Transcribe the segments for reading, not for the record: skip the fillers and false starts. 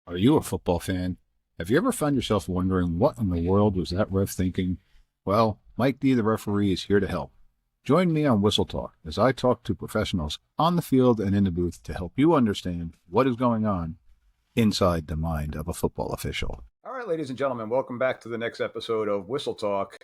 Are you a football fan? Have you ever found yourself wondering what in the world was that ref thinking? Well, Mike D, the referee, is here to help. Join me on Whistle Talk as I talk to professionals on the field and in the booth to help you understand what is going on inside the mind of a football official. All right, ladies and gentlemen, welcome back to the next episode of Whistle Talk.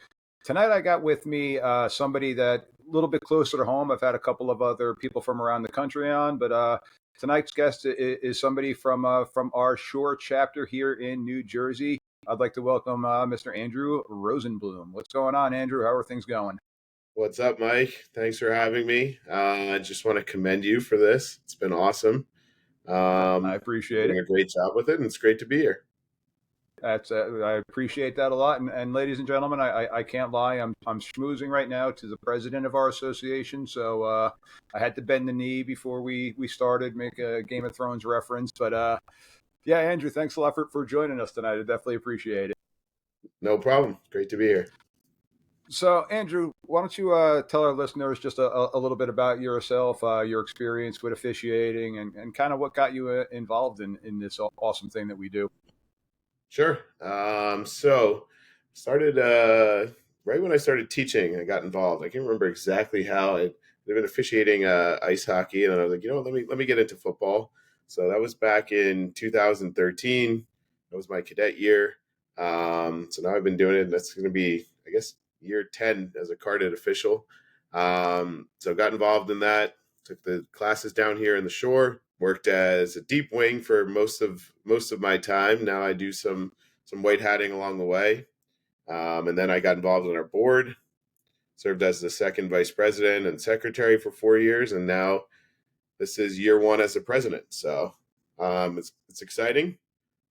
Tonight I got with me somebody that a little bit closer to home. I've had a couple of other people from around the country on, but tonight's guest is somebody from our Shore chapter here in New Jersey. I'd like to welcome Mr. Andrew Rosenbloom. What's going on, Andrew? How are things going? What's up, Mike? Thanks for having me. I just want to commend you for this. It's been awesome. I You're appreciate doing it. a great job with it, and it's great to be here. I appreciate that a lot. And ladies and gentlemen, I can't lie. I'm schmoozing right now to the president of our association. So I had to bend the knee before we started, make a Game of Thrones reference. But yeah, Andrew, thanks a lot for joining us tonight. I definitely appreciate it. No problem. Great to be here. So, Andrew, why don't you tell our listeners just a little bit about yourself, your experience with officiating, and kind of what got you involved in this awesome thing that we do? Sure. So started right when I started teaching. I got involved. I can't remember exactly how. I've been officiating ice hockey, and I was like, let me get into football. So that was back in 2013. That was my cadet year. So now I've been doing it. That's going to be, I guess, year 10 as a carded official. So got involved in that. Took the classes down here in the Shore. Worked as a deep wing for most of my time. Now I do some white hatting along the way, and then I got involved in our board. Served as the second vice president and secretary for 4 years, and now this is year one as the president. So it's exciting.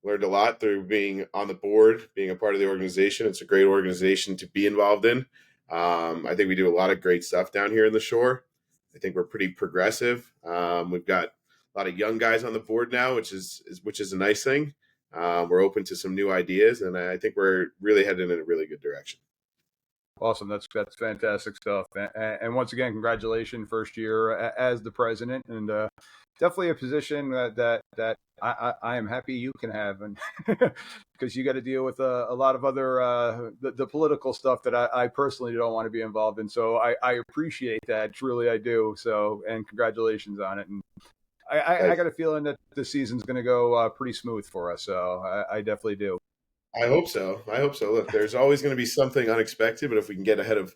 Learned a lot through being on the board, being a part of the organization. It's a great organization to be involved in. I think we do a lot of great stuff down here in the Shore. I think we're pretty progressive. We've got a lot of young guys on the board now, which is a nice thing. We're open to some new ideas, and I think we're really headed in a really good direction. Awesome, that's fantastic stuff. And once again, congratulations, first year as the president, and definitely a position that I am happy you can have, and because you got to deal with a lot of other the political stuff that I personally don't want to be involved in. So I appreciate that, truly I do. So, and congratulations on it. And I got a feeling that the season's going to go pretty smooth for us. So I definitely do. I hope so. I hope so. Look, there's always going to be something unexpected, but if we can get ahead of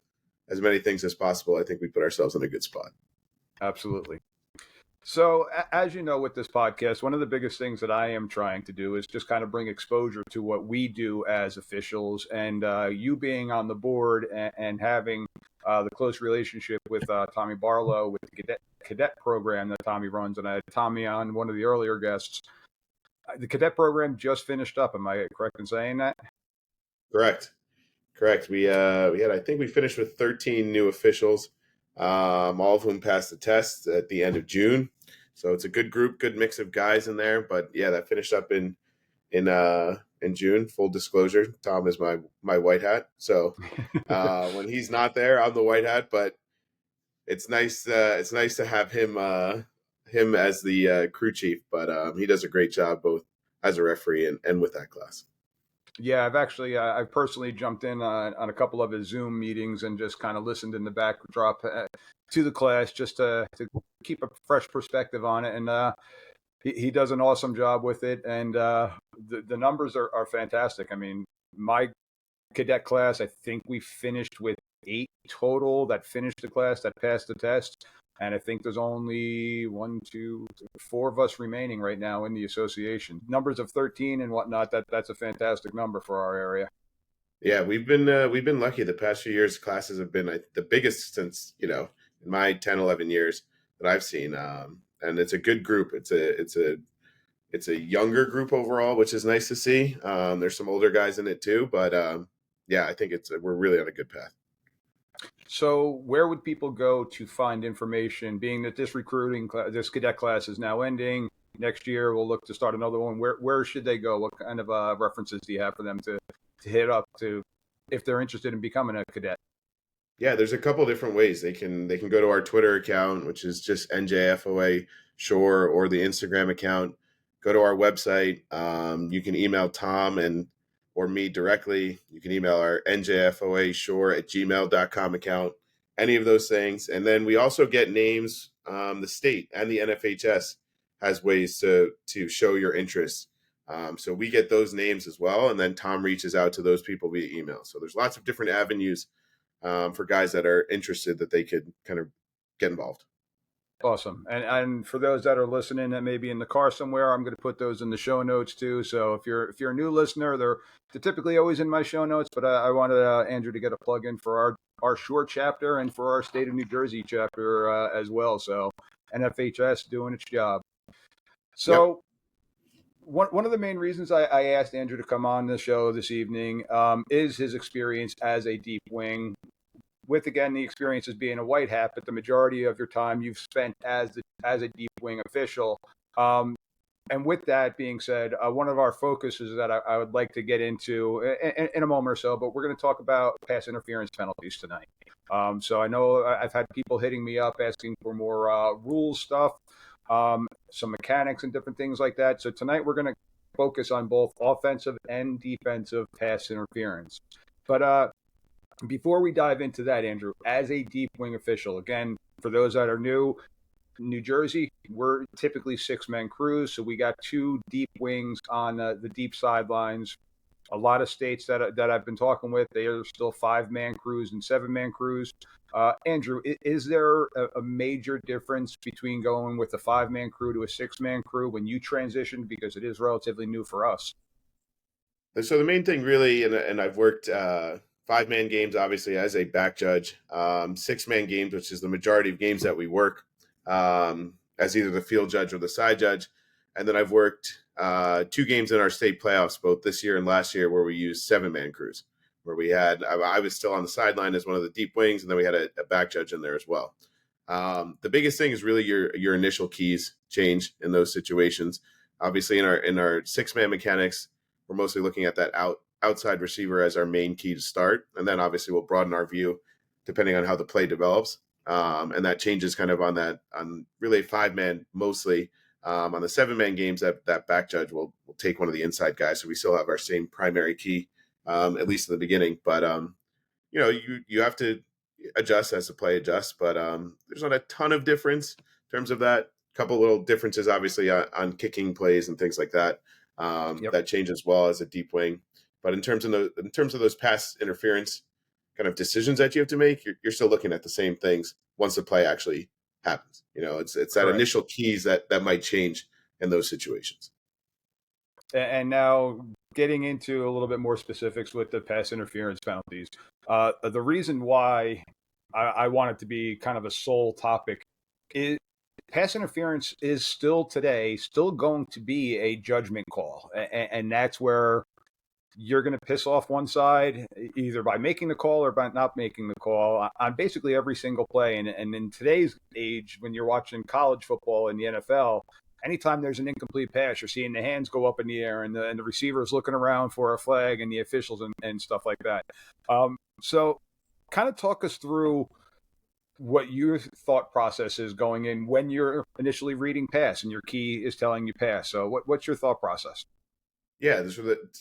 as many things as possible, I think we put ourselves in a good spot. Absolutely. So, as you know, with this podcast, one of the biggest things that I am trying to do is just kind of bring exposure to what we do as officials. And you being on the board and having the close relationship with Tommy Barlow with the cadet program that Tommy runs, and I had Tommy on one of the earlier guests. The cadet program just finished up. Am I correct in saying that? Correct. Correct. I think we finished with 13 new officials, all of whom passed the test at the end of June. So it's a good group, good mix of guys in there. But yeah, that finished up in June. Full disclosure, Tom is my white hat. So when he's not there, I'm the white hat. But it's nice. It's nice to have him as the crew chief. But he does a great job both as a referee and with that class. Yeah, I've personally jumped in on a couple of his Zoom meetings and just kind of listened in the backdrop to the class just to keep a fresh perspective on it. And he does an awesome job with it. And the numbers are fantastic. I mean, my cadet class, I think we finished with 8 total that finished the class that passed the test. And I think there's only 1, 2, 4 of us remaining right now in the association. Numbers of 13 and whatnot. That's a fantastic number for our area. Yeah, we've been lucky. The past few years, classes have been the biggest since in my 10, 11 years that I've seen. And it's a good group. It's a younger group overall, which is nice to see. There's some older guys in it too, but yeah, I think we're really on a good path. So, where would people go to find information? Being that this cadet class is now ending, next year we'll look to start another one. Where should they go? What kind of references do you have for them to hit up to if they're interested in becoming a cadet? Yeah, there's a couple different ways they can go to our Twitter account, which is just NJFOA Shore, or the Instagram account go to our website. You can email Tom and or me directly. You can email our njfoashore@gmail.com account, any of those things. And then we also get names. The state and the NFHS has ways to show your interest. So we get those names as well. And then Tom reaches out to those people via email. So there's lots of different avenues for guys that are interested that they could kind of get involved. Awesome. And for those that are listening that may be in the car somewhere, I'm going to put those in the show notes too. So if you're a new listener, they're typically always in my show notes, but I wanted Andrew to get a plug in for our short chapter and for our state of New Jersey chapter as well. So NFHS doing its job. So yep. One of the main reasons I asked Andrew to come on the show this evening is his experience as a deep wing. With, again, the experience as being a white hat, but the majority of your time you've spent as a deep wing official. And with that being said, one of our focuses that I would like to get into in a moment or so, but we're going to talk about pass interference penalties tonight. So I know I've had people hitting me up asking for more rules stuff, some mechanics and different things like that. So tonight we're going to focus on both offensive and defensive pass interference. But before we dive into that, Andrew, as a deep wing official, again, for those that are new, New Jersey, we're typically 6-man crews. So we got 2 deep wings on the deep sidelines. A lot of states that I've been talking with, they are still 5-man crews and 7-man crews. Andrew, is there a major difference between going with a 5-man crew to a 6-man crew when you transitioned? Because it is relatively new for us. So the main thing really, and I've worked 5-man games, obviously, as a back judge, 6-man games, which is the majority of games that we work as either the field judge or the side judge. And then I've worked 2 games in our state playoffs, both this year and last year, where we used 7-man crews, where we had, I was still on the sideline as one of the deep wings, and then we had a back judge in there as well. The biggest thing is really your initial keys change in those situations. Obviously, in our 6-man mechanics, we're mostly looking at that outside receiver as our main key to start. And then obviously we'll broaden our view depending on how the play develops. And that changes kind of on really 5-man mostly. On the 7-man games, that back judge will take one of the inside guys. So we still have our same primary key, at least in the beginning. But, you have to adjust as the play adjusts. But there's not a ton of difference in terms of that. A couple little differences, obviously, on kicking plays and things like that. That change as well as a deep wing. But in terms of those pass interference kind of decisions that you have to make, you're still looking at the same things once the play actually happens. It's that Correct. Initial keys that might change in those situations. And now getting into a little bit more specifics with the pass interference penalties. The reason why I want it to be kind of a sole topic is pass interference is still going to be a judgment call. And that's where you're going to piss off one side either by making the call or by not making the call on basically every single play. And in today's age, when you're watching college football in the NFL, anytime there's an incomplete pass, you're seeing the hands go up in the air and the receivers looking around for a flag and the officials and stuff like that. So kind of talk us through what your thought process is going in when you're initially reading pass and your key is telling you pass. So what's your thought process? Yeah,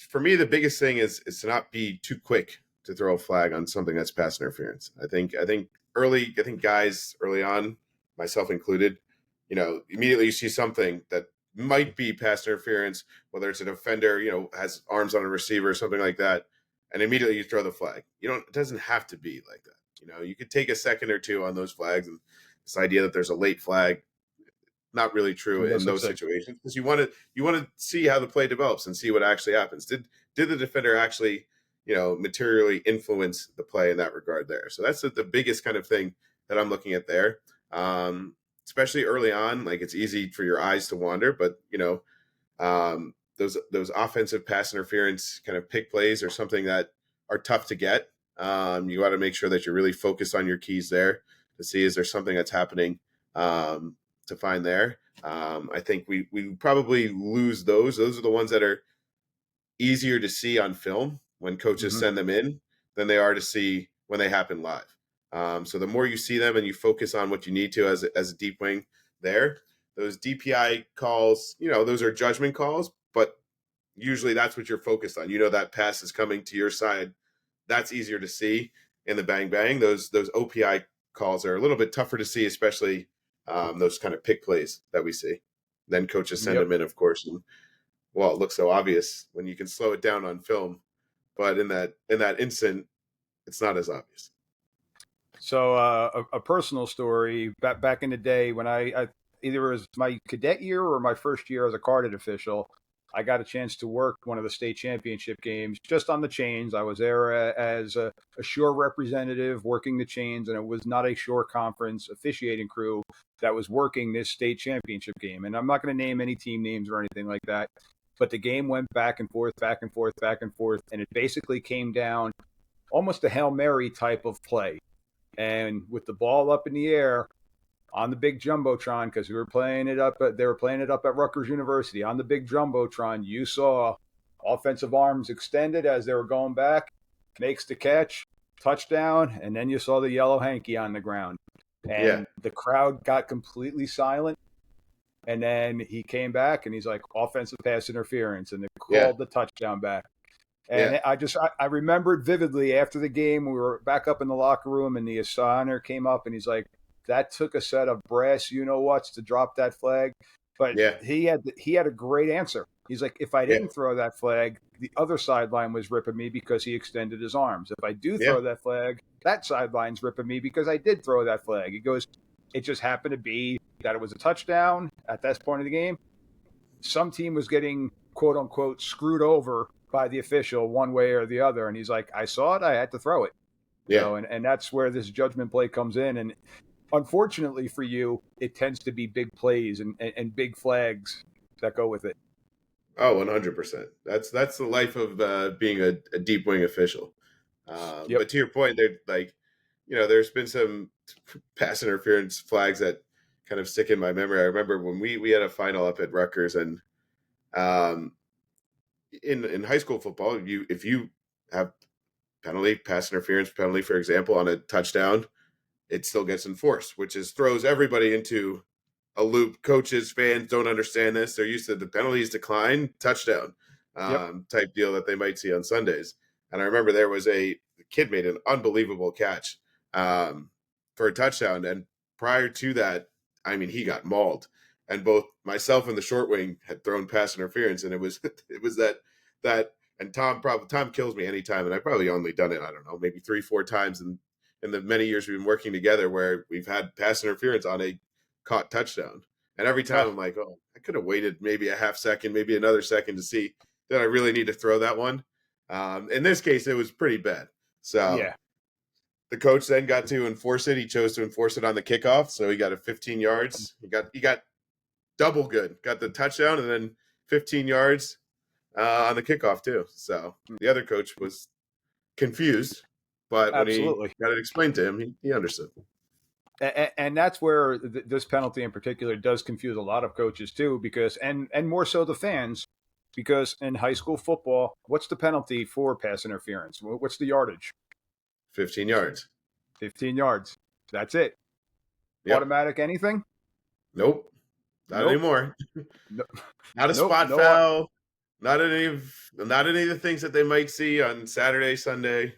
for me, the biggest thing is to not be too quick to throw a flag on something that's pass interference. I think guys early on, myself included, immediately you see something that might be pass interference, whether it's a defender, has arms on a receiver or something like that, and immediately you throw the flag. It doesn't have to be like that. You could take a second or two on those flags, and this idea that there's a late flag, not really true in those situations, because you want to see how the play develops and see what actually happens. Did the defender actually, materially influence the play in that regard there? So that's the biggest kind of thing that I'm looking at there. Especially early on, like it's easy for your eyes to wander, but those offensive pass interference kind of pick plays are something that are tough to get. You got to make sure that you're really focused on your keys there to see, is there something that's happening to find there. I think we probably lose those. Those are the ones that are easier to see on film when coaches send them in than they are to see when they happen live. So the more you see them and you focus on what you need to as a deep wing there, those DPI calls, those are judgment calls, but usually that's what you're focused on. That pass is coming to your side. That's easier to see in the bang bang. Those OPI calls are a little bit tougher to see, especially those kind of pick plays that we see. Then coaches send them in, of course, and it looks so obvious when you can slow it down on film, but in that instant, it's not as obvious. So a personal story back in the day when I either it was my cadet year or my first year as a carded official, I got a chance to work one of the state championship games just on the chains. I was there as a shore representative working the chains, and it was not a shore conference officiating crew that was working this state championship game. And I'm not going to name any team names or anything like that, but the game went back and forth, back and forth, back and forth, and it basically came down almost a Hail Mary type of play. And with the ball up in the air on the big jumbotron, because they were playing it up at Rutgers University on the big jumbotron, you saw offensive arms extended as they were going back, makes the catch, touchdown, and then you saw the yellow hanky on the ground, and the crowd got completely silent. And then he came back and he's like, offensive pass interference, and they called the touchdown back. And I remembered vividly after the game, we were back up in the locker room and the assigner came up and he's like, that took a set of brass you-know-whats to drop that flag. But he had a great answer. He's like, if I didn't throw that flag, the other sideline was ripping me because he extended his arms. If I do throw that flag, that sideline's ripping me because I did throw that flag. He goes, it just happened to be that it was a touchdown at that point of the game. Some team was getting, quote unquote, screwed over by the official one way or the other. And he's like, I saw it, I had to throw it. And that's where this judgment play comes in. And unfortunately for you, it tends to be big plays and big flags that go with it. Oh, 100%. That's the life of being a deep wing official. But to your point, there's been some pass interference flags that kind of stick in my memory. I remember when we had a final up at Rutgers, and in high school football, if you have pass interference penalty, for example, on a touchdown, it still gets enforced, which throws everybody into a loop. Coaches, fans don't understand this. They're used to the penalties decline, touchdown type deal that they might see on Sundays. And I remember there was the kid made an unbelievable catch for a touchdown. And prior to that, he got mauled. And both myself and the short wing had thrown pass interference, and it was that. And Tom kills me anytime, and I've probably only done it, I don't know, maybe 3-4 times in the many years we've been working together where we've had pass interference on a caught touchdown. And every time I'm like, oh, I could have waited maybe a half second, maybe another second to see that I really need to throw that one. In this case, it was pretty bad. So the coach then got to enforce it. He chose to enforce it on the kickoff, so he got a 15 yards. He got double good. Got the touchdown and then 15 yards on the kickoff too. So the other coach was confused, but when he got it explained to him, he understood. And that's where this penalty in particular does confuse a lot of coaches too, because and more so the fans, because in high school football, what's the penalty for pass interference? What's the yardage? 15 yards. 15 yards. That's it. Automatic anything? Nope. Not anymore. Not a spot foul. Not any of the things that they might see on Saturday, Sunday.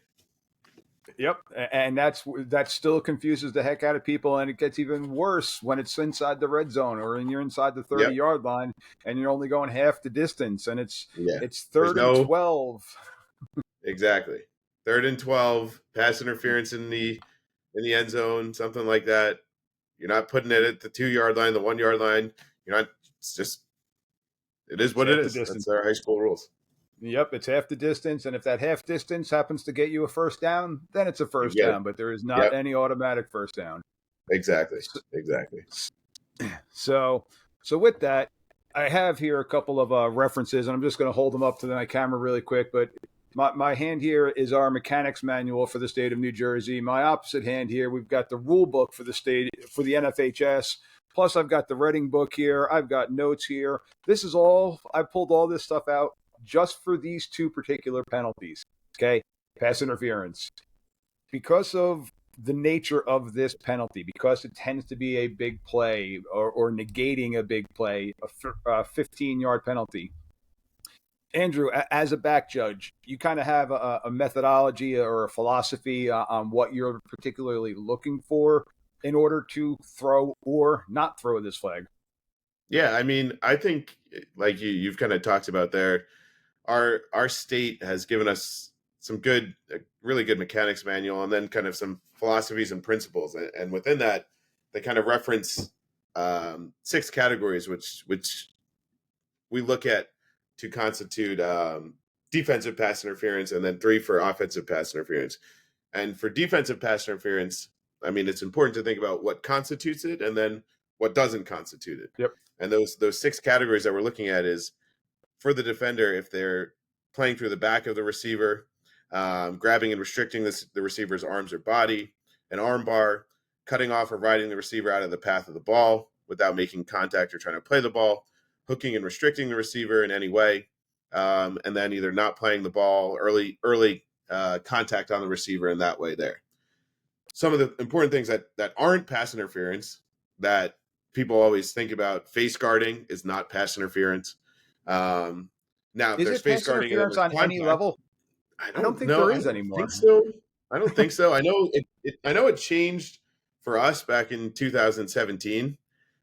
Yep, and that still confuses the heck out of people, and it gets even worse when it's inside the red zone or when you're inside the 30-yard line and you're only going half the distance, and it's 3rd and 12. Exactly, 3rd and 12, pass interference in the end zone, something like that. You're not putting it at the 2-yard line, the 1-yard line. You're not. It's just. It is what it is. That's our high school rules. Yep, it's half the distance, and if that half distance happens to get you a first down, then it's a first down, but there is not any automatic first down. Exactly. So with that, I have here a couple of references, and I'm just going to hold them up to my camera really quick, but my hand here is our mechanics manual for the state of New Jersey. My opposite hand here, we've got the rule book for the NFHS. Plus, I've got the Reading book here. I've got notes here. I pulled all this stuff out just for these two particular penalties. Okay, pass interference. Because of the nature of this penalty, because it tends to be a big play or negating a big play, a 15-yard penalty. Andrew, as a back judge, you kind of have a methodology or a philosophy on what you're particularly looking for in order to throw or not throw this flag. Yeah, I mean, I think like you've kind of talked about there, our state has given us some good, really good mechanics manual, and then kind of some philosophies and principles, and within that, they kind of reference 6 categories, which we look at to constitute defensive pass interference, and then 3 for offensive pass interference. And for defensive pass interference, I mean, it's important to think about what constitutes it and then what doesn't constitute it. Yep. And those 6 categories that we're looking at is for the defender, if they're playing through the back of the receiver, grabbing and restricting the receiver's arms or body, an arm bar, cutting off or riding the receiver out of the path of the ball without making contact or trying to play the ball, hooking and restricting the receiver in any way, and then either not playing the ball, early contact on the receiver in that way there. Some of the important things that aren't pass interference that people always think about, face guarding is not pass interference. Now, if Is there's it face pass guarding and then interference there's on any contact, level? I don't think know. there I is don't anymore. think so. I don't think so. I know I know it changed for us back in 2017,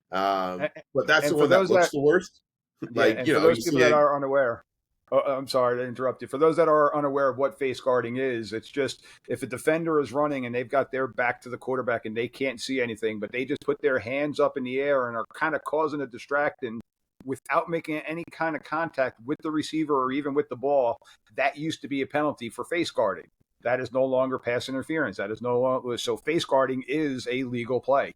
but that's And the for one that those looks that, the worst. yeah, Like and for those you people see that it. are unaware, I'm sorry to interrupt you. For those that are unaware of what face guarding is, it's just if a defender is running and they've got their back to the quarterback and they can't see anything, but they just put their hands up in the air and are kind of causing a distraction without making any kind of contact with the receiver or even with the ball. That used to be a penalty for face guarding. That is no longer pass interference. That is no longer, so face guarding is a legal play.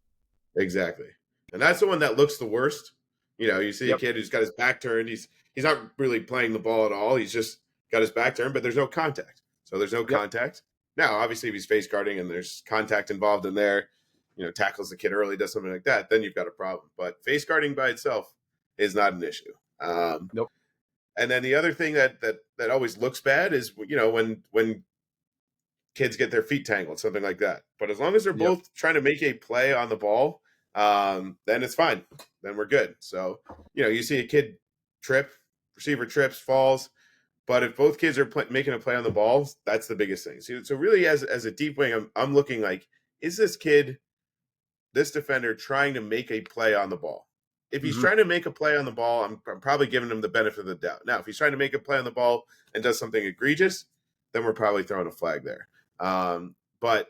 Exactly. And that's the one that looks the worst. You see a Yep. kid who's got his back turned. He's not really playing the ball at all. He's just got his back turned, but there's no contact. So there's no Yep. contact. Now, obviously, if he's face guarding and there's contact involved in there, tackles the kid early, does something like that, then you've got a problem. But face guarding by itself is not an issue. Nope. And then the other thing that always looks bad is when kids get their feet tangled, something like that. But as long as they're Yep. both trying to make a play on the ball, then it's fine. Then we're good. So, you see a kid trip, receiver trips, falls. But if both kids are making a play on the ball, that's the biggest thing. So really, as a deep wing, I'm looking like, is this defender trying to make a play on the ball? If he's trying to make a play on the ball, I'm probably giving him the benefit of the doubt. Now, if he's trying to make a play on the ball and does something egregious, then we're probably throwing a flag there. But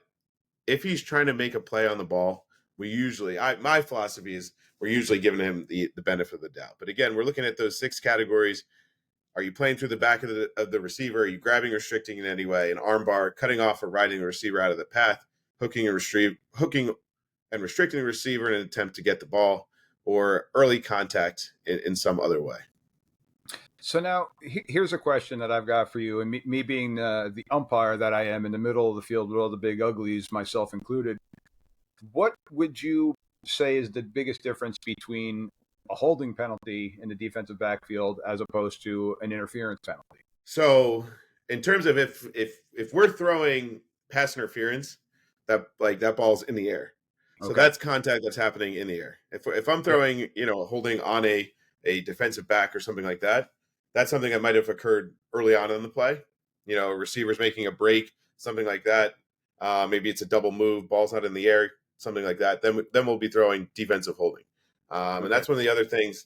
if he's trying to make a play on the ball, my philosophy is we're usually giving him the benefit of the doubt. But again, we're looking at those 6 categories. Are you playing through the back of the receiver? Are you grabbing or restricting in any way? An arm bar, cutting off or riding the receiver out of the path, hooking and restricting the receiver in an attempt to get the ball, or early contact in some other way. So now here's a question that I've got for you, and me being the umpire that I am in the middle of the field with all the big uglies, myself included. What would you say is the biggest difference between a holding penalty in the defensive backfield as opposed to an interference penalty? So in terms of if we're throwing pass interference, that ball's in the air. So that's contact that's happening in the air. If I'm throwing, holding on a defensive back or something like that, that's something that might have occurred early on in the play. Receivers making a break, something like that. Maybe it's a double move, ball's not in the air, something like that. Then we'll be throwing defensive holding. And that's one of the other things,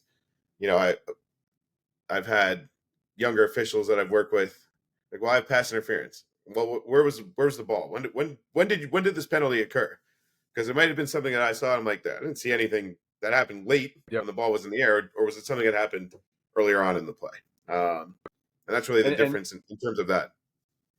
I've had younger officials that I've worked with, like, well, I have pass interference. Well, where's the ball? When did this penalty occur? Because it might have been something that I saw. I'm like, I didn't see anything that happened late when the ball was in the air, or was it something that happened earlier on in the play? And that's really the difference in terms of that.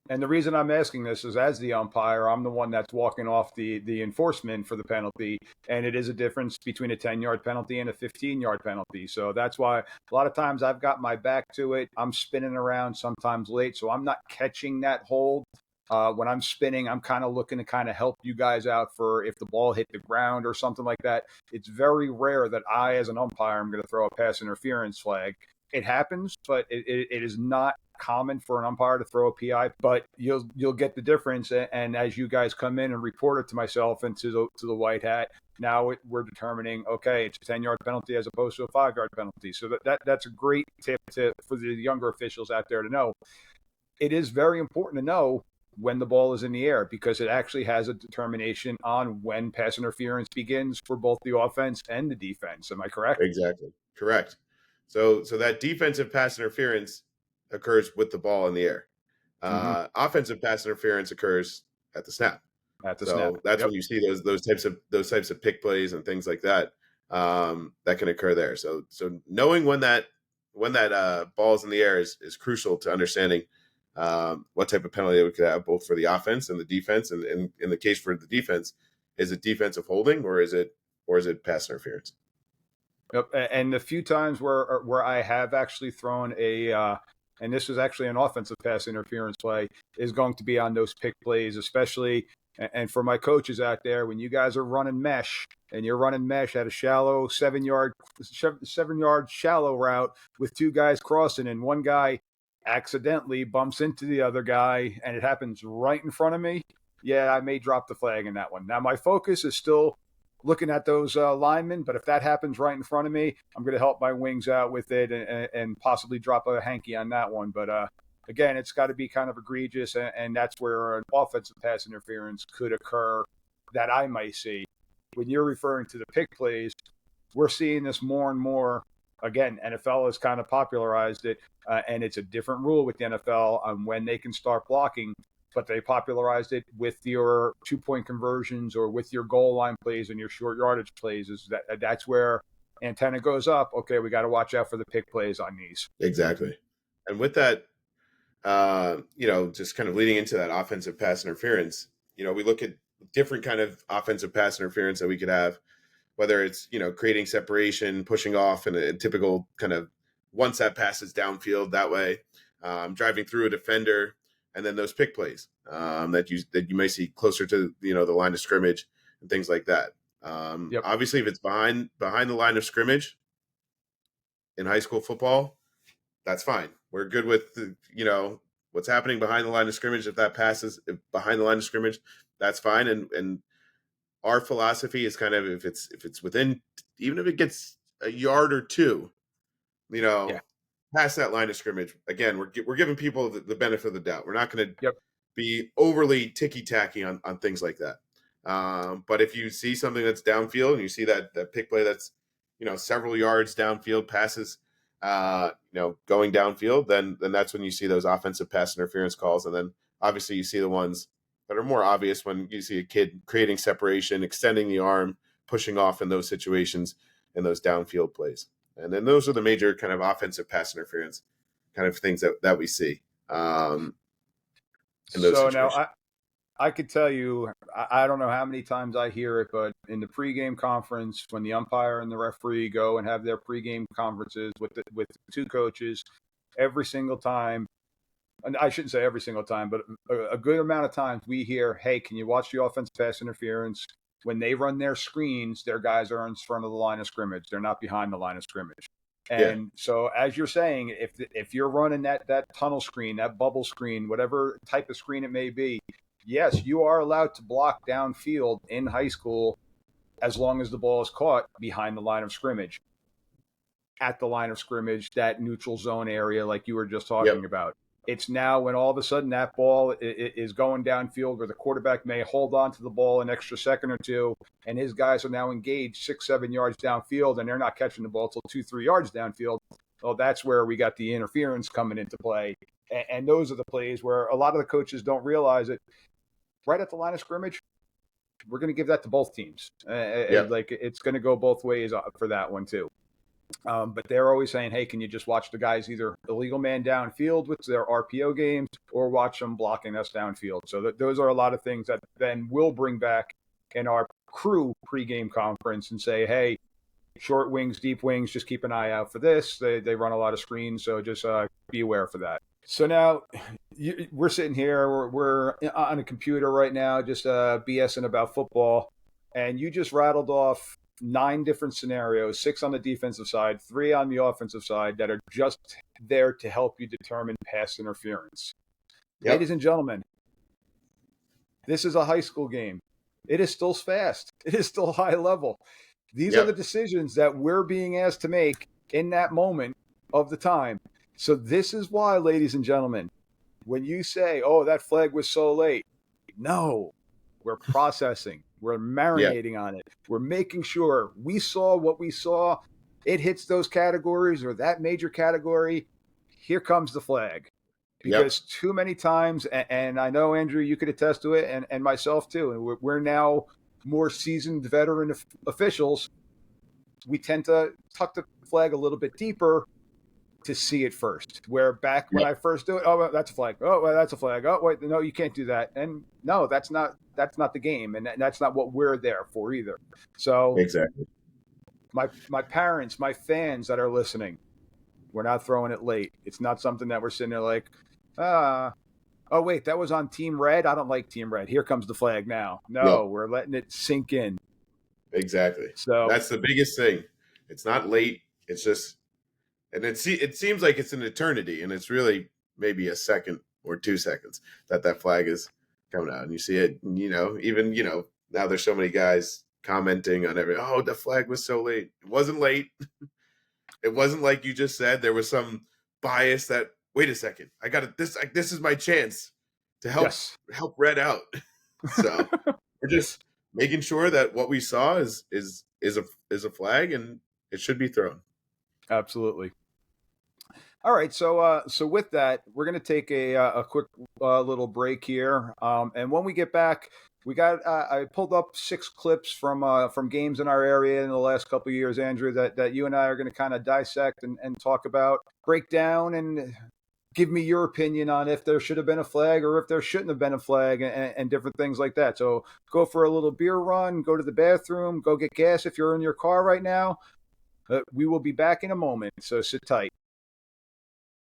And the reason I'm asking this is, as the umpire, I'm the one that's walking off the enforcement for the penalty, and it is a difference between a 10-yard penalty and a 15-yard penalty. So that's why a lot of times I've got my back to it. I'm spinning around, sometimes late, so I'm not catching that hold. When I'm spinning, I'm kind of looking to kind of help you guys out for if the ball hit the ground or something like that. It's very rare that I, as an umpire, am going to throw a pass interference flag. It happens, but it is not common for an umpire to throw a PI, but you'll get the difference. And as you guys come in and report it to myself and to the white hat, now we're determining, okay, it's a 10-yard penalty as opposed to a 5-yard penalty. So that's a great tip for the younger officials out there to know. It is very important to know when the ball is in the air, because it actually has a determination on when pass interference begins for both the offense and the defense. Am I correct? Exactly. Correct. So that defensive pass interference occurs with the ball in the air. Offensive pass interference occurs at the snap. At the So snap. that's Yep. when you see those types of pick plays and things like that that can occur there. So knowing when that ball is in the air is crucial to understanding what type of penalty we could have both for the offense and the defense. And in the case for the defense, is it defensive holding or is it pass interference? Yep. And the few times where I have actually thrown and this was actually an offensive pass interference play, is going to be on those pick plays, especially. And for my coaches out there, when you guys are running mesh and you're running mesh at a shallow 7-yard shallow route with two guys crossing and one guy accidentally bumps into the other guy and it happens right in front of me, yeah, I may drop the flag in that one. Now, my focus is still looking at those linemen, but if that happens right in front of me, I'm going to help my wings out with it and possibly drop a hanky on that one. But again, it's got to be kind of egregious, and that's where an offensive pass interference could occur that I might see. When you're referring to the pick plays, we're seeing this more and more. Again, NFL has kind of popularized it, and it's a different rule with the NFL on when they can start blocking, but they popularized it with your 2-point conversions or with your goal line plays and your short yardage plays. That's where antenna goes up. Okay, we got to watch out for the pick plays on these. Exactly. And with that, just kind of leading into that offensive pass interference, we look at different kind of offensive pass interference that we could have, whether it's, creating separation, pushing off in a typical kind of once that passes downfield that way, driving through a defender, and then those pick plays that you may see closer to, the line of scrimmage and things like that. Yep. Obviously, if it's behind the line of scrimmage in high school football, that's fine. We're good with what's happening behind the line of scrimmage. If that passes behind the line of scrimmage, that's fine. And our philosophy is kind of if it's within, even if it gets a yard or two, past that line of scrimmage. Again, we're giving people the benefit of the doubt. We're not going to be overly ticky-tacky on things like that. But if you see something that's downfield and you see that pick play that's, several yards downfield passes, going downfield, then that's when you see those offensive pass interference calls. And then obviously you see the ones that are more obvious when you see a kid creating separation, extending the arm, pushing off in those situations in those downfield plays. And then those are the major kind of offensive pass interference kind of things that we see in those So situations. now I could tell you, I don't know how many times I hear it, but in the pregame conference, when the umpire and the referee go and have their pregame conferences with the two coaches, every single time, and I shouldn't say every single time, but a good amount of times we hear, hey, can you watch the offense pass interference? When they run their screens, their guys are in front of the line of scrimmage. They're not behind the line of scrimmage. And so as you're saying, if you're running that tunnel screen, that bubble screen, whatever type of screen it may be, yes, you are allowed to block downfield in high school as long as the ball is caught behind the line of scrimmage. At the line of scrimmage, that neutral zone area like you were just talking about. It's now when all of a sudden that ball is going downfield where the quarterback may hold on to the ball an extra second or two, and his guys are now engaged 6-7 yards downfield, and they're not catching the ball till 2-3 yards downfield. Well, that's where we got the interference coming into play. And those are the plays where a lot of the coaches don't realize it. Right at the line of scrimmage, we're going to give that to both teams. Like it's going to go both ways for that one too. But they're always saying, hey, can you just watch the guys either illegal man downfield with their RPO games or watch them blocking us downfield? So those are a lot of things that then we'll bring back in our crew pregame conference and say, hey, short wings, deep wings, just keep an eye out for this. They run a lot of screens, so just be aware for that. So now we're sitting here, we're on a computer right now, just BSing about football, and you just rattled off 9 different scenarios, 6 on the defensive side, 3 on the offensive side that are just there to help you determine pass interference. Yep. Ladies and gentlemen, this is a high school game. It is still fast. It is still high level. These are the decisions that we're being asked to make in that moment of the time. So this is why, ladies and gentlemen, when you say, oh, that flag was so late, no, we're processing. We're marinating on it. We're making sure we saw what we saw. It hits those categories or that major category. Here comes the flag. Because too many times, and I know, Andrew, you could attest to it, and myself too, and we're now more seasoned veteran officials, we tend to tuck the flag a little bit deeper to see it first. Where back when I first do it, oh, well, that's a flag. Oh, well, that's a flag. Oh, wait, no, you can't do that. And no, that's not the game, and that's not what we're there for either. So exactly, my parents, my fans that are listening, we're not throwing it late. It's not something that we're sitting there like, oh, wait, that was on Team Red. I don't like Team Red. Here comes the flag now. No, we're letting it sink in. Exactly. So that's the biggest thing. It's not late. It's just, and it seems like it's an eternity, and it's really maybe a second or 2 seconds that flag is coming out, and you see it. Even now there's so many guys commenting on oh, the flag was so late. It wasn't late. It wasn't like you just said there was some bias that, wait a second, I got it. This is my chance to help Red out. So we're just making sure that what we saw is a flag, and it should be thrown. Absolutely. All right, so with that, we're going to take a quick little break here, and when we get back, we got I pulled up 6 clips from games in our area in the last couple of years, Andrew, that you and I are going to kind of dissect and talk about, break down, and give me your opinion on if there should have been a flag or if there shouldn't have been a flag, and different things like that. So go for a little beer run, go to the bathroom, go get gas if you're in your car right now. We will be back in a moment, so sit tight.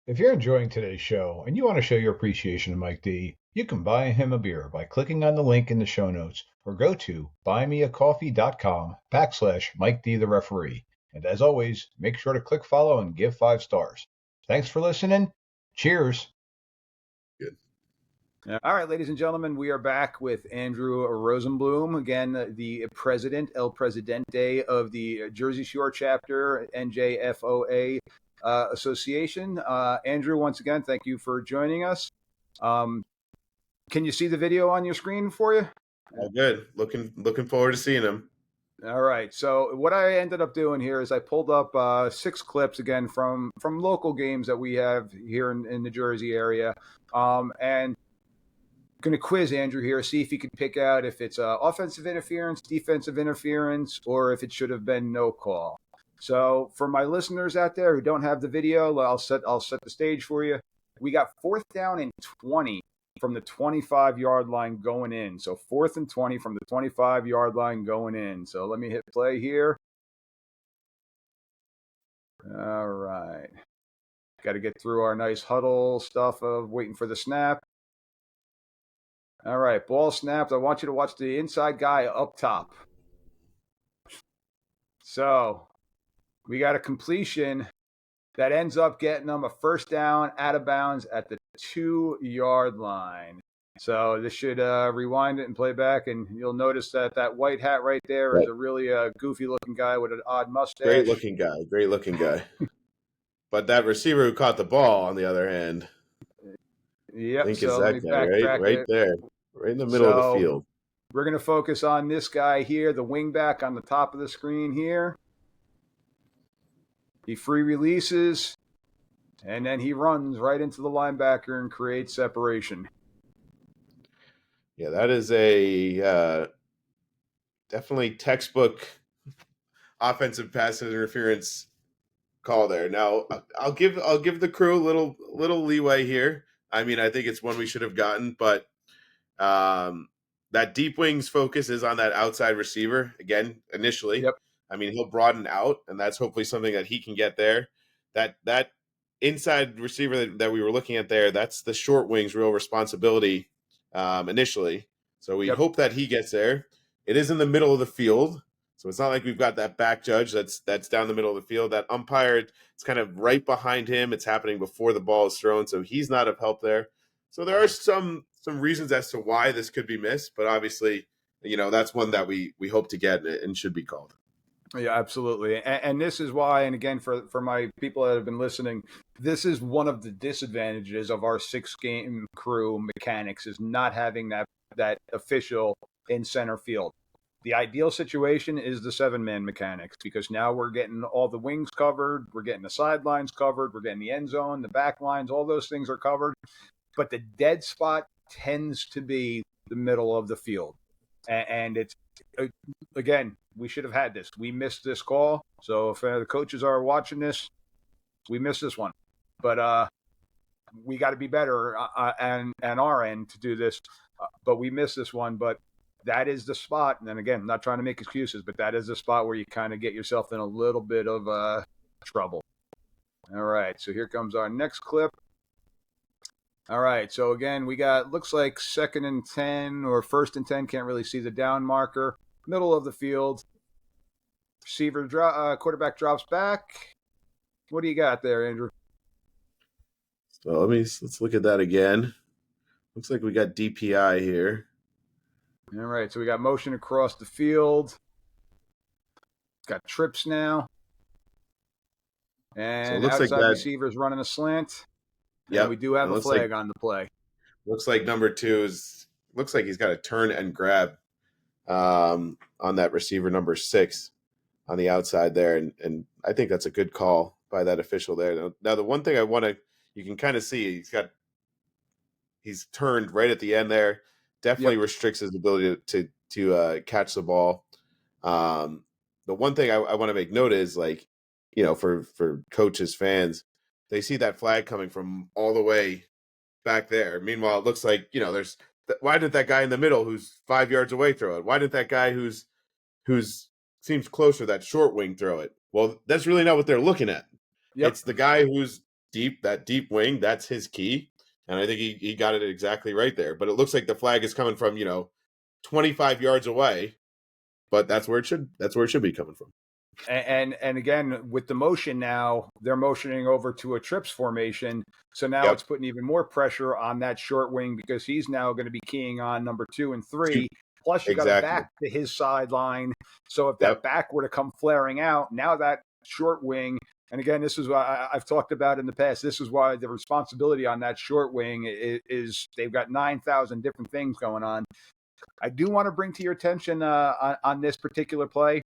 If you're enjoying today's show and you want to show your appreciation to Mike D, you can buy him a beer by clicking on the link in the show notes or go to buymeacoffee.com/Mike D the referee. And as always, make sure to click follow and give 5 stars. Thanks for listening. Cheers. Good. All right, ladies and gentlemen, we are back with Andrew Rosenbloom, again, the president, El Presidente of the Jersey Shore chapter, NJFOA Association. Andrew, once again, thank you for joining us. Can you see the video on your screen for you? All good. Looking forward to seeing him. All right. So what I ended up doing here is I pulled up 6 clips again from local games that we have here in the Jersey area, and going to quiz Andrew here, see if he can pick out if it's offensive interference, defensive interference, or if it should have been no call. So for my listeners out there who don't have the video, I'll set the stage for you. We got 4th down and 20 from the 25-yard line going in. So 4th and 20 from the 25-yard line going in. So let me hit play here. All right. Got to get through our nice huddle stuff of waiting for the snap. All right, ball snapped. I want you to watch the inside guy up top. So we got a completion that ends up getting them a 1st down out of bounds at the 2-yard line. So this should rewind it and play back, and you'll notice that white hat right there is a really goofy-looking guy with an odd mustache. Great-looking guy. But that receiver who caught the ball, on the other hand, yep. I think So is that guy right there, right in the middle of the field. We're going to focus on this guy here, the wingback on the top of the screen here. He free releases, and then he runs right into the linebacker and creates separation. Yeah, that is a definitely textbook offensive pass interference call there. Now, I'll give the crew a little leeway here. I mean, I think it's one we should have gotten, but that deep wings focus is on that outside receiver again initially. Yep. I mean, he'll broaden out, and that's hopefully something that he can get there. That inside receiver that we were looking at there, that's the short wing's real responsibility initially. So we hope that he gets there. It is in the middle of the field, So it's not like we've got that back judge that's down the middle of the field. That umpire, it's kind of right behind him. It's happening before the ball is thrown, so he's not of help there. So there are some reasons as to why this could be missed, but obviously, that's one that we hope to get and should be called. Yeah, absolutely. And this is why, and again, for my people that have been listening, this is one of the disadvantages of our 6-game crew mechanics is not having that official in center field. The ideal situation is the 7-man mechanics because now we're getting all the wings covered, we're getting the sidelines covered, we're getting the end zone, the back lines, all those things are covered. But the dead spot tends to be the middle of the field. And it's, again, we should have had this. We missed this call. So if the coaches are watching this, we missed this one. But we got to be better on our end to do this. But we missed this one. But that is the spot. And then again, I'm not trying to make excuses, but that is the spot where you kind of get yourself in a little bit of trouble. All right. So here comes our next clip. All right. So again, we got, looks like 2nd and 10 or 1st and 10. Can't really see the down marker. Middle of the field. Receiver, quarterback drops back. What do you got there, Andrew? So let's look at that again. Looks like we got DPI here. All right, so we got motion across the field. Got trips now. And so it looks outside like receivers running a slant. Yeah, we do have a flag on the play. Looks like number 2 looks like he's got a turn and grab on that receiver number 6 on the outside there, and I think that's a good call by that official there. Now the one thing you can kind of see he's turned right at the end there. Definitely restricts his ability to catch the ball. The one thing I want to make note is, like, for coaches, fans, they see that flag coming from all the way back there. Meanwhile, it looks like, why didn't that guy in the middle who's 5 yards away throw it? Why didn't that guy who's seems closer, that short wing, throw it? Well, that's really not what they're looking at. Yep. It's the guy who's that deep wing. That's his key. And I think he got it exactly right there. But it looks like the flag is coming from, 25 yards away. But that's where it should be coming from. And again, with the motion now, they're motioning over to a trips formation. So now it's putting even more pressure on that short wing because he's now going to be keying on number 2 and 3. Plus, you got to back to his sideline. So if that back were to come flaring out, now that short wing, and again, this is why I've talked about in the past, this is why the responsibility on that short wing is they've got 9,000 different things going on. I do want to bring to your attention on this particular play,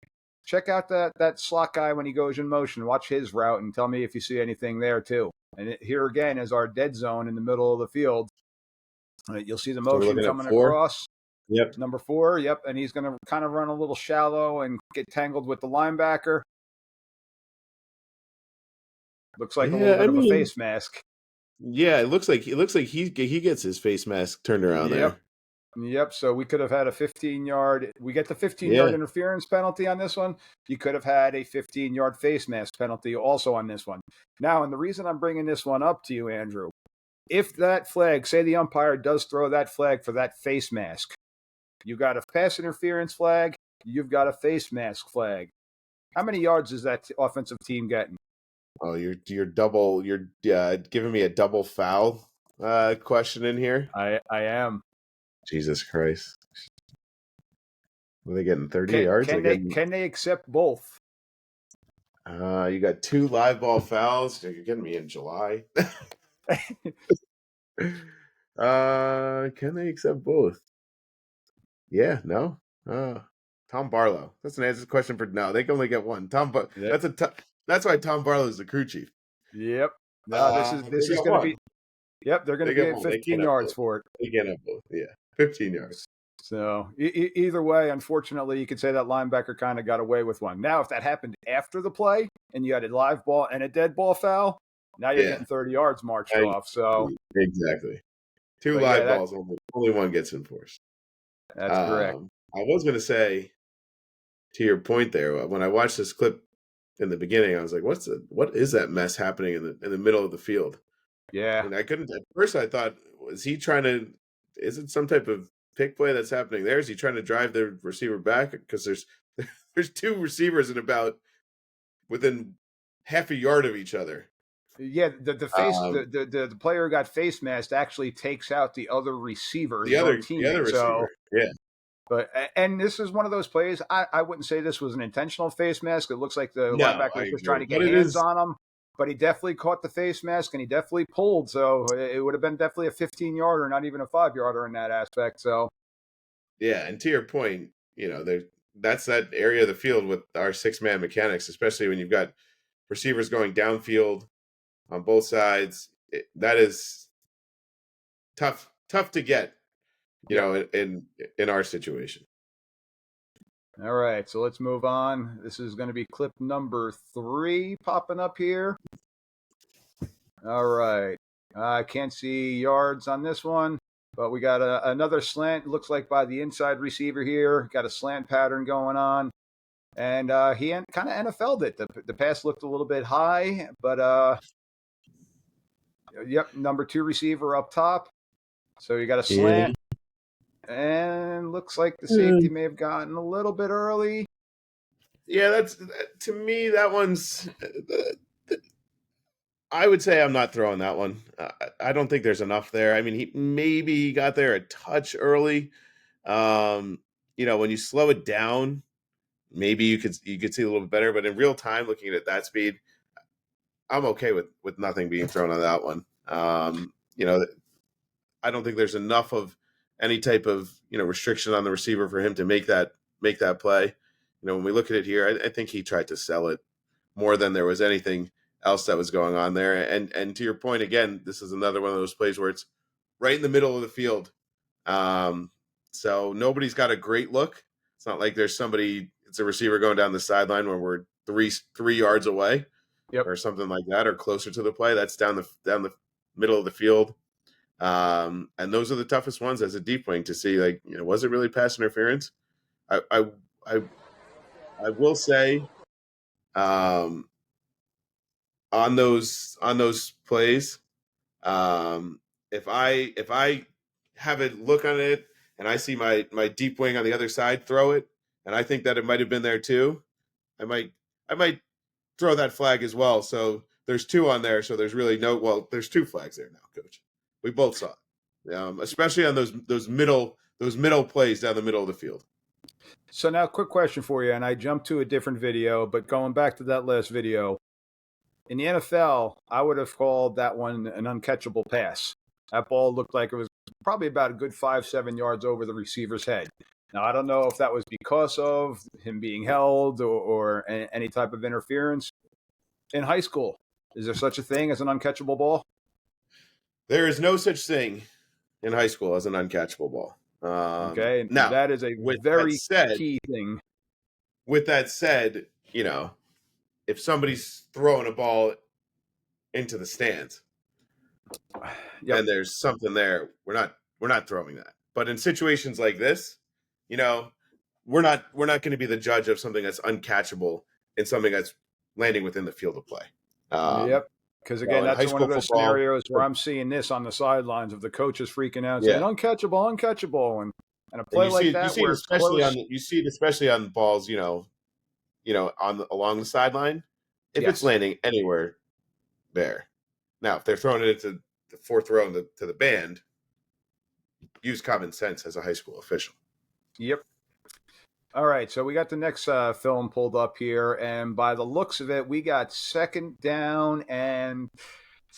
check out that slot guy when he goes in motion. Watch his route and tell me if you see anything there too. And here again is our dead zone in the middle of the field. You'll see the motion coming across. Yep. Number 4. Yep. And he's going to kind of run a little shallow and get tangled with the linebacker. Looks like a little bit of a face mask. Yeah, it looks like he gets his face mask turned around there. Yep. So we could have had a 15-yard. We get the 15-yard interference penalty on this one. You could have had a 15-yard face mask penalty also on this one. Now, and the reason I'm bringing this one up to you, Andrew, if that flag, say the umpire does throw that flag for that face mask, you got a pass interference flag, you've got a face mask flag. How many yards is that offensive team getting? Oh, you're giving me a double foul question in here. I am. Jesus Christ. Are they getting 30 yards? Can they accept both? You got 2 live ball fouls. You're getting me in July. Can they accept both? Yeah, no. Tom Barlow. That's an answer question for no. They can only get one. That's why Tom Barlow is the crew chief. Yep. No, this is going to be. Yep, they're going to get 15 yards for it. They get both. Yeah, 15 yards. So either way, unfortunately, you could say that linebacker kind of got away with one. Now, if that happened after the play and you had a live ball and a dead ball foul, now you're getting 30 yards marched off. So exactly. 2 live balls, only one gets enforced. That's correct. I was going to say, to your point there, when I watched this clip in the beginning, I was like, what is that mess happening in the middle of the field? Yeah. And I couldn't, at first I thought, is it some type of pick play that's happening there? Is he trying to drive the receiver back? Because there's two receivers in about within half a yard of each other. Yeah, the player who got face masked actually takes out the other receiver, his own teammate. The other receiver. Yeah. But and this is one of those plays. I wouldn't say this was an intentional face mask. It looks like the No, linebacker was just trying to get hands on him. But he definitely caught the face mask and he definitely pulled. So it would have been definitely a 15-yarder, not even a 5-yarder in that aspect. So yeah, and to your point, that's that area of the field with our 6-man mechanics, especially when you've got receivers going downfield on both sides. That is tough to get, in our situation. All right, so let's move on. This is going to be clip number 3 popping up here. All right. I can't see yards on this one, but we got another slant. Looks like by the inside receiver here. Got a slant pattern going on. And he kind of NFL'd it. The pass looked a little bit high, but yep, number 2 receiver up top. So you got a slant. And looks like the safety may have gotten a little bit early. Yeah, to me, that one's. I would say I'm not throwing that one. I don't think there's enough there. I mean, he got there a touch early. When you slow it down, maybe you could see a little bit better. But in real time, looking at it at that speed, I'm okay with nothing being thrown on that one. I don't think there's enough of any type of restriction on the receiver for him to make that play. When we look at it here, I think he tried to sell it more than there was anything else that was going on there. And to your point again, this is another one of those plays where it's right in the middle of the field. So nobody's got a great look. It's not like there's it's a receiver going down the sideline where we're three yards away, or something like that, or closer to the play. That's down the middle of the field. And those are the toughest ones as a deep wing to see, was it really pass interference? I will say, on those plays, if I have a look on it and I see my deep wing on the other side throw it, and I think that it might have been there too, I might throw that flag as well. So there's 2 on there. So there's really there's 2 flags there now, Coach. We both saw it, especially on those middle plays down the middle of the field. So now, quick question for you, and I jumped to a different video, but going back to that last video, in the NFL, I would have called that one an uncatchable pass. That ball looked like it was probably about a good 5-7 yards over the receiver's head. Now, I don't know if that was because of him being held or any type of interference. In high school, is there such a thing as an uncatchable ball? There is no such thing in high school as an uncatchable ball. Okay, now that is a very key thing. With that said, if somebody's throwing a ball into the stands, and there's something there, we're not throwing that. But in situations like this, we're not going to be the judge of something that's uncatchable in something that's landing within the field of play. Because again, that's one of those scenarios where I'm seeing this on the sidelines of the coaches freaking out, saying uncatchable, and a play like that. You see it especially on balls, along the sideline. If it's landing anywhere there, now if they're throwing it into the 4th row to the band, use common sense as a high school official. Yep. All right, so we got the next film pulled up here, and by the looks of it, we got second down and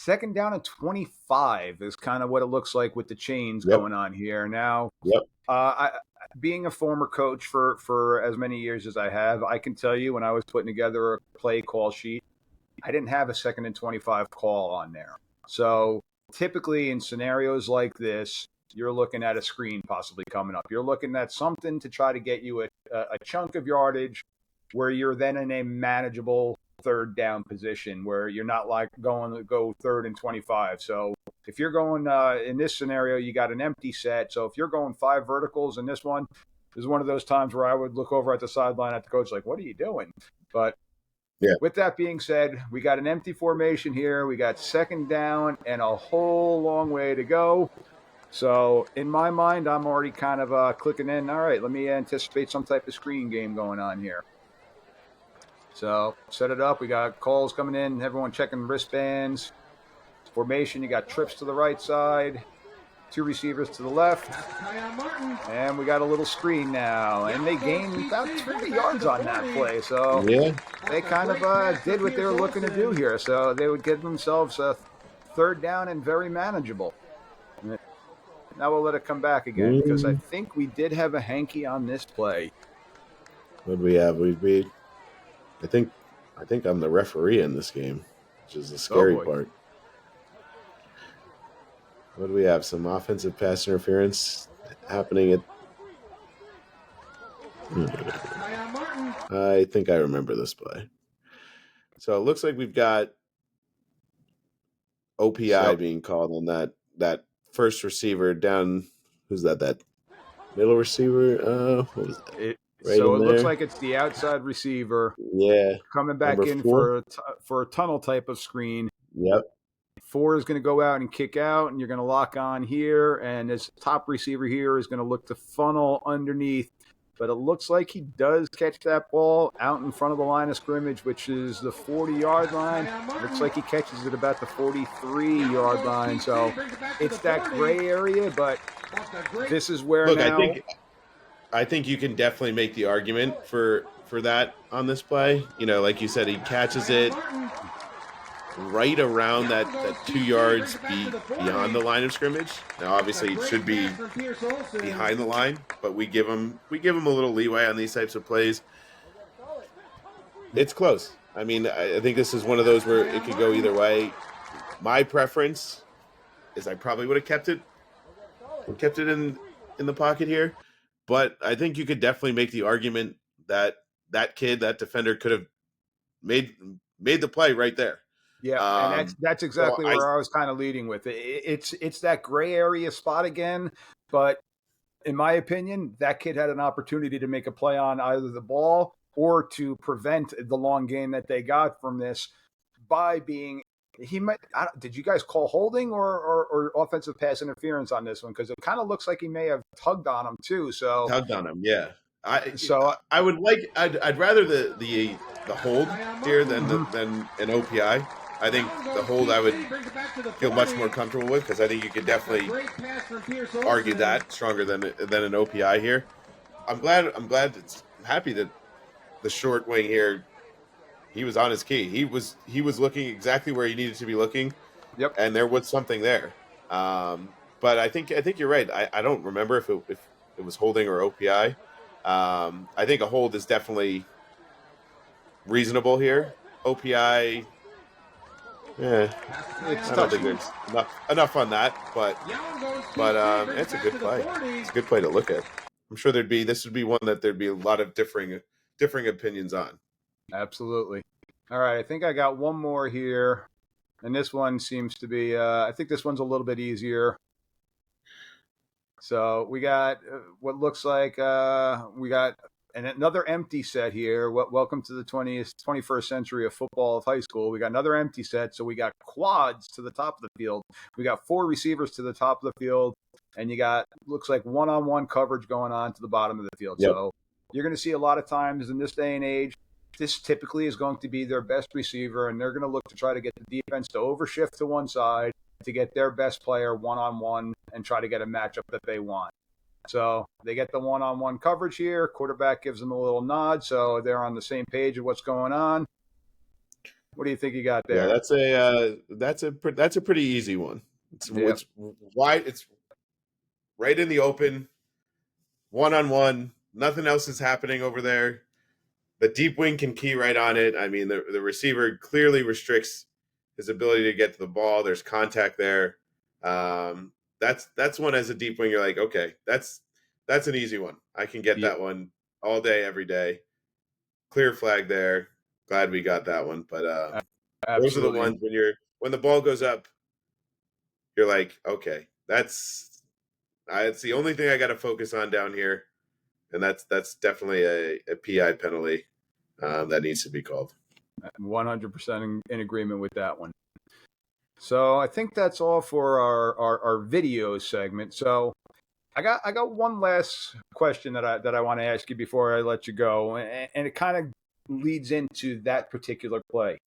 25 is kind of what it looks like with the chains going on here. Now, being a former coach for as many years as I have, I can tell you when I was putting together a play call sheet, I didn't have a 2nd and 25 call on there. So typically in scenarios like this, you're looking at a screen possibly coming up. You're looking at something to try to get you a chunk of yardage where you're then in a manageable 3rd down position where you're not like going to go 3rd and 25. So if you're going in this scenario, you got an empty set. So if you're going 5 verticals in this one, this is one of those times where I would look over at the sideline at the coach like, what are you doing? But with that being said, we got an empty formation here. We got 2nd down and a whole long way to go. So in my mind, I'm already kind of clicking in. All right, let me anticipate some type of screen game going on here. So set it up. We got calls coming in. Everyone checking wristbands. Formation. You got trips to the right side. 2 receivers to the left. And we got a little screen now. And they gained about 20 yards on that play. So Yeah. they kind of did what they were looking to do here. So they would give themselves a third down and very manageable. Now we'll let it come back again because I think we did have a hanky on this play. What do we have? I think I'm the referee in this game, which is the scary part. What do we have? Some offensive pass interference happening at. I think I remember this play. So it looks like we've got OPI being called on that first receiver down. Who's that? That middle receiver? What was that? Right so it looks like it's the outside receiver. Yeah. Coming back in for a tunnel type of screen. Yep. 4 is going to go out and kick out, and you're going to lock on here. And this top receiver here is going to look to funnel underneath. But it looks like he does catch that ball out in front of the line of scrimmage, which is the 40-yard line. Looks like he catches it about the 43-yard line. So it's that gray area, but this is where I think you can definitely make the argument for that on this play. You know, like you said, he catches it right around that 2 yards beyond the line of scrimmage. Now, obviously, it should be behind the line, but we give him a little leeway on these types of plays. It's close. I mean, I think this is one of those where it could go either way. My preference is I probably would have kept it in the pocket here, but I think you could definitely make the argument that that defender could have made the play right there. Yeah, and that's exactly where I was kind of leading with it. It's that gray area spot again, but in my opinion, that kid had an opportunity to make a play on either the ball or to prevent the long gain that they got from this by being. Did you guys call holding or offensive pass interference on this one? Because it kind of looks like he may have tugged on him too. So tugged on him, yeah. I would like. I'd rather the hold here than an OPI. I think the hold I would feel much more comfortable with because I think you could definitely argue that stronger than an OPI here. I'm happy that the short wing here, he was on his key. He was looking exactly where he needed to be looking. Yep. And there was something there. But I think you're right. I don't remember if it was holding or OPI. I think a hold is definitely reasonable here. OPI, I don't think there's enough on that, but it's a good play. It's a good play to look at. I'm sure this would be one that there'd be a lot of differing opinions on. Absolutely. All right, I think I got one more here, and this one seems to be. I think this one's a little bit easier. So we got what looks like we got another empty set here. Welcome to the 21st century of football of high school. We got another empty set. So we got quads to the top of the field. We got 4 receivers to the top of the field. And you got, looks like one-on-one coverage going on to the bottom of the field. Yep. So you're going to see a lot of times in this day and age, this typically is going to be their best receiver. And they're going to look to try to get the defense to overshift to one side to get their best player one-on-one and try to get a matchup that they want. So they get the one-on-one coverage here. Quarterback gives them a little nod, so they're on the same page of what's going on. What do you think you got there? Yeah, that's a pretty easy one. It's wide. It's right in the open, one-on-one. Nothing else is happening over there. The deep wing can key right on it. I mean, the receiver clearly restricts his ability to get to the ball. There's contact there. That's one as a deep wing. You're like, okay, that's an easy one. I can get that one all day, every day. Clear flag there. Glad we got that one. But those are the ones when the ball goes up, you're like, okay, it's the only thing I got to focus on down here, and that's definitely a PI penalty that needs to be called. 100% in agreement with that one. So I think that's all for our video segment. So I got one last question that I want to ask you before I let you go, and it kind of leads into that particular play.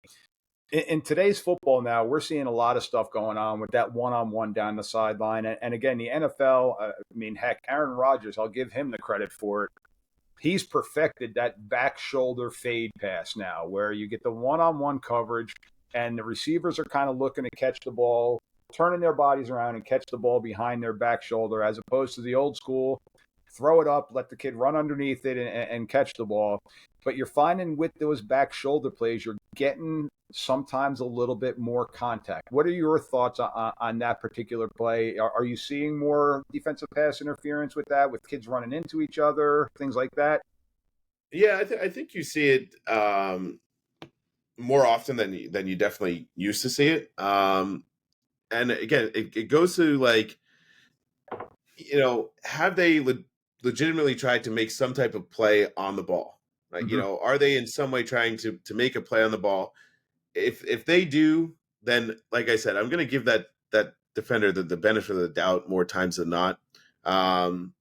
In today's football now, we're seeing a lot of stuff going on with that one-on-one down the sideline. And again, the NFL, I mean, heck, Aaron Rodgers, I'll give him the credit for it. He's perfected that back shoulder fade pass now, where you get the one-on-one coverage and the receivers are kind of looking to catch the ball, turning their bodies around and catch the ball behind their back shoulder, as opposed to the old school, throw it up, let the kid run underneath it and catch the ball. But you're finding with those back shoulder plays, you're getting sometimes a little bit more contact. What are your thoughts on that particular play? Are you seeing more defensive pass interference with that, with kids running into each other, things like that? Yeah, I think you see it more often than you definitely used to see it. And again, it goes to like, have they legitimately tried to make some type of play on the ball? Right? Mm-hmm. Are they in some way trying to make a play on the ball? If they do, then like I said, I'm going to give that defender the benefit of the doubt more times than not. And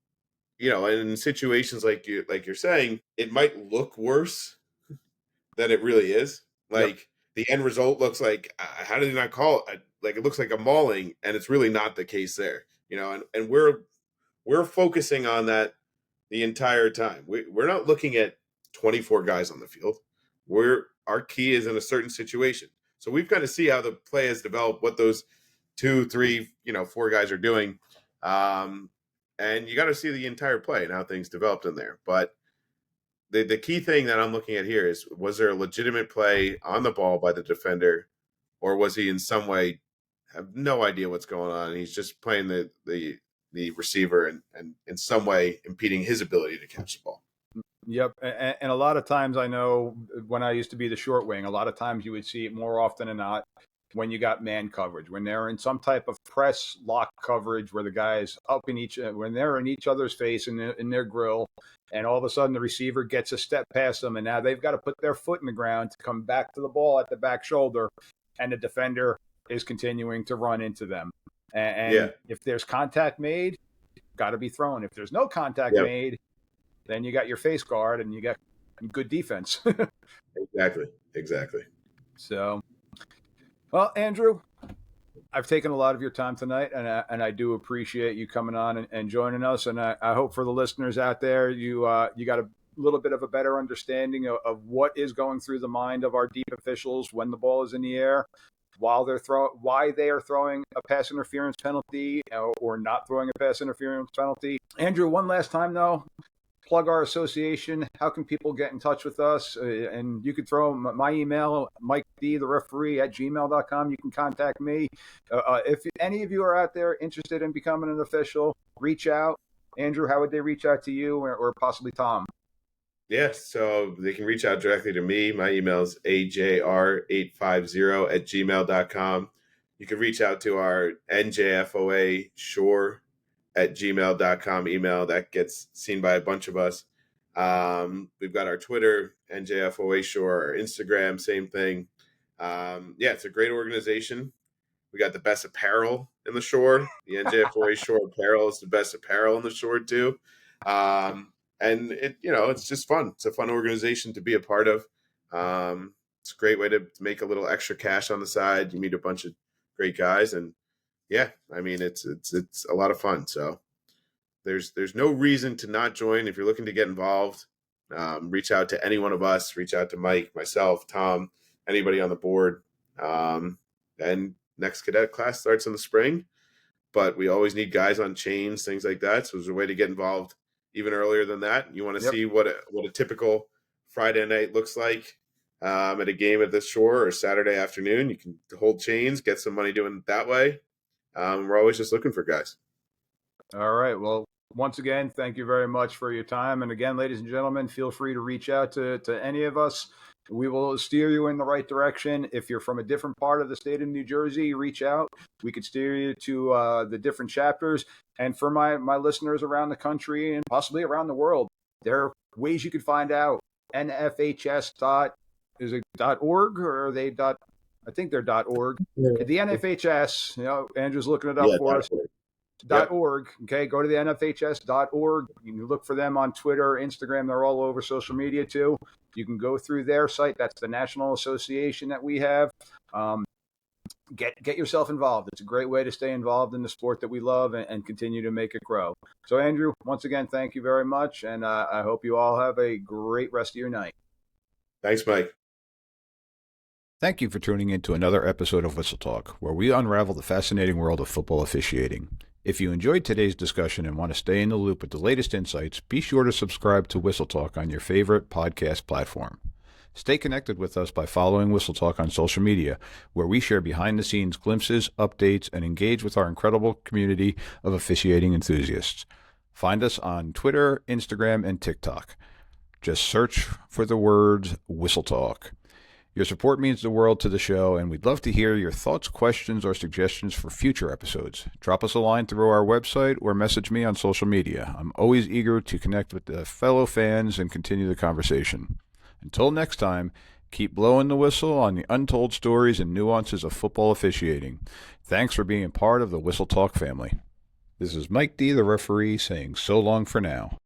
in situations like you're saying, it might look worse than it really is. Yep. Like the end result looks like, how did he not call it? Like it looks like a mauling, and it's really not the case there. And we're focusing on that the entire time. We're not looking at 24 guys on the field. Our key is in a certain situation. So we've got to see how the play has developed, what those 2, 3, 4 guys are doing. And you got to see the entire play and how things developed in there. But the key thing that I'm looking at here is, was there a legitimate play on the ball by the defender, or was he in some way have no idea what's going on, and he's just playing the receiver and in some way impeding his ability to catch the ball? Yep. And a lot of times, I know when I used to be the short wing, a lot of times you would see it more often than not when you got man coverage, when they're in some type of press lock coverage where the guys when they're in each other's face in their grill, and all of a sudden the receiver gets a step past them, and now they've got to put their foot in the ground to come back to the ball at the back shoulder, and the defender is continuing to run into them. And if there's contact made, got to be thrown. If there's no contact made, then you got your face guard and you got good defense. Exactly. So, well, Andrew, I've taken a lot of your time tonight, and I do appreciate you coming on and joining us. And I hope for the listeners out there, you got a little bit of a better understanding of what is going through the mind of our deep officials when the ball is in the air, why they are throwing a pass interference penalty or not throwing a pass interference penalty. Andrew, one last time though, plug our association. How can people get in touch with us? And you could throw my email, MikeD@gmail.com. You can contact me. If any of you are out there interested in becoming an official, reach out. Andrew, how would they reach out to you or possibly Tom? Yes, so they can reach out directly to me. My email is ajr850@gmail.com. You can reach out to our NJFOA Shore @gmail.com email. That gets seen by a bunch of us. We've got our Twitter, NJFOA Shore, our Instagram, same thing. It's a great organization. We got the best apparel in the Shore. The NJFOA Shore apparel is the best apparel in the Shore too. And it's just fun. It's a fun organization to be a part of. It's a great way to make a little extra cash on the side. You meet a bunch of great guys, and it's a lot of fun. So there's no reason to not join. If you're looking to get involved, reach out to any one of us. Reach out to Mike, myself, Tom, anybody on the board. And next cadet class starts in the spring, but we always need guys on chains, things like that. So there's a way to get involved even earlier than that. You want to see what a typical Friday night looks like at a game at the Shore, or Saturday afternoon. You can hold chains, get some money doing it that way. We're always just looking for guys. All right. Well, once again, thank you very much for your time. And again, ladies and gentlemen, feel free to reach out to any of us. We will steer you in the right direction. If you're from a different part of the state of New Jersey, reach out. We could steer you to the different chapters. And for my listeners around the country and possibly around the world, there are ways you could find out. NFHS.org, or are they I think they're .org. Yeah. The NFHS, Andrew's looking it up Yeah, for us. Yep. .org. Okay, go to the NFHS.org. You can look for them on Twitter, Instagram. They're all over social media too. You can go through their site. That's the national association that we have. Get yourself involved. It's a great way to stay involved in the sport that we love and continue to make it grow. So, Andrew, once again, thank you very much, and I hope you all have a great rest of your night. Thanks, Mike. Thank you for tuning in to another episode of Whistle Talk, where we unravel the fascinating world of football officiating. If you enjoyed today's discussion and want to stay in the loop with the latest insights, be sure to subscribe to Whistle Talk on your favorite podcast platform. Stay connected with us by following Whistle Talk on social media, where we share behind-the-scenes glimpses, updates, and engage with our incredible community of officiating enthusiasts. Find us on Twitter, Instagram, and TikTok. Just search for the words Whistle Talk. Your support means the world to the show, and we'd love to hear your thoughts, questions, or suggestions for future episodes. Drop us a line through our website or message me on social media. I'm always eager to connect with the fellow fans and continue the conversation. Until next time, keep blowing the whistle on the untold stories and nuances of football officiating. Thanks for being part of the Whistle Talk family. This is Mike D., the referee, saying so long for now.